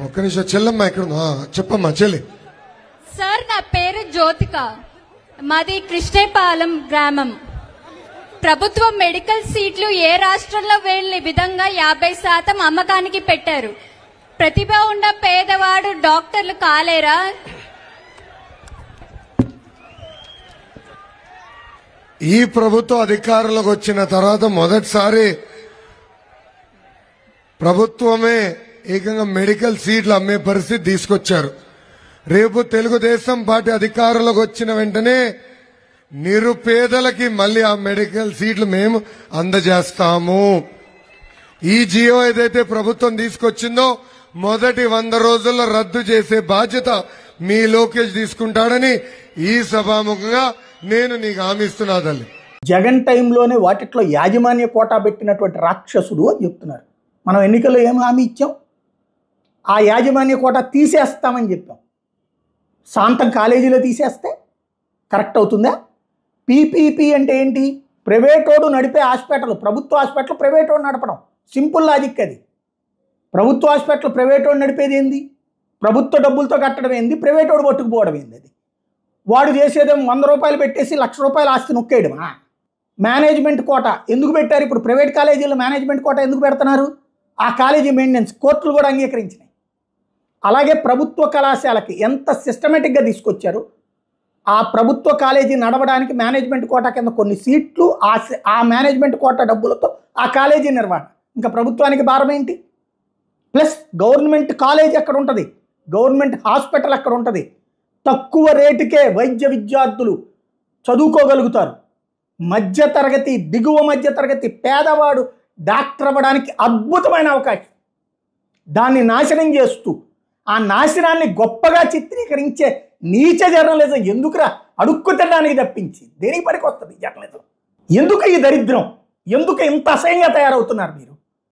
ఒక్క నిమిషం చెల్లమ్మ ఇక్కడ చెప్పమ్మా చెల్లి. సార్ నా పేరు జ్యోతిక, మాది కృష్ణేపాలెం గ్రామం. ప్రభుత్వం మెడికల్ సీట్లు ఏ రాష్ట్రంలో వెళ్ళని విధంగా 50% అమ్మకానికి పెట్టారు. ప్రతిభ ఉన్న పేదవాడు డాక్టర్లు కాలేరా? ఈ ప్రభుత్వం అధికారంలోకి వచ్చిన తర్వాత మొదటిసారి ప్రభుత్వమే ఏకంగా మెడికల్ సీట్లు అమ్మే పరిస్థితి తీసుకొచ్చారు. రేపు తెలుగుదేశం పార్టీ అధికారంలోకి వచ్చిన వెంటనే నిరుపేదలకి మళ్ళీ ఆ మెడికల్ సీట్లు మేము అందజేస్తాము. ఈ జియో ఏదైతే ప్రభుత్వం తీసుకొచ్చిందో మొదటి 100 రోజుల్లో రద్దు చేసే బాధ్యత మీ లోకేష్ తీసుకుంటాడని ఈ సభాముఖంగా నేను నీకు హామీ ఇస్తున్నా తల్లి. జగన్ టైంలోనే వాటిట్లో యాజమాన్య కోటా పెట్టినటువంటి రాక్షసుడు అని చెప్తున్నారు. మనం ఎన్నికల్లో ఏం హామీ ఇచ్చాం? ఆ యాజమాన్య కోటా తీసేస్తామని చెప్పాం. శాంతం కాలేజీలో తీసేస్తే కరెక్ట్ అవుతుందా? పీపీపీ అంటే ఏంటి? ప్రైవేటోడు నడిపే హాస్పిటల్, ప్రభుత్వ హాస్పిటల్ ప్రైవేటోడు నడపడం. సింపుల్ లాజిక్ అది. ప్రభుత్వ హాస్పిటల్ ప్రైవేటోడు నడిపేది ఏంది? ప్రభుత్వ డబ్బులతో కట్టడం ఏంది? ప్రైవేటోడు పట్టుకుపోవడం ఏంది? అది వాడు చేసేదేమో 100 రూపాయలు పెట్టేసి 1,00,000 రూపాయలు ఆస్తి నొక్కేయడమా? మేనేజ్మెంట్ కోట ఎందుకు పెట్టారు? ఇప్పుడు ప్రైవేట్ కాలేజీలో మేనేజ్మెంట్ కోట ఎందుకు పెడుతున్నారు? ఆ కాలేజీ మెయింటెనెన్స్ కోర్టులు కూడా అంగీకరించినాయి. అలాగే ప్రభుత్వ కళాశాలకి ఎంత సిస్టమేటిక్గా తీసుకొచ్చారు. ఆ ప్రభుత్వ కాలేజీ నడవడానికి మేనేజ్మెంట్ కోటా కింద కొన్ని సీట్లు, ఆ మేనేజ్మెంట్ కోటా డబ్బులతో ఆ కాలేజీ నిర్వహణ. ఇంకా ప్రభుత్వానికి భారం ఏంటి? ప్లస్ గవర్నమెంట్ కాలేజ్ ఎక్కడ ఉంటుంది? గవర్నమెంట్ హాస్పిటల్ ఎక్కడ ఉంటుంది? తక్కువ రేటుకే వైద్య విద్యార్థులు చదువుకోగలుగుతారు. మధ్యతరగతి, దిగువ మధ్యతరగతి పేదవాడు డాక్టర్ అవ్వడానికి అద్భుతమైన అవకాశం. దాన్ని నాశనం చేస్తూ ఆ నాశనాన్ని గొప్పగా చిత్రీకరించే నీచ జర్నలిజం ఎందుకురా? అడుక్కు తినడానికి తప్పించి దేనికి పనికి వస్తుంది జర్నలిజం? ఎందుకు ఈ దరిద్రం? ఎందుకు ఇంత అసహ్యంగా తయారవుతున్నారు మీరు?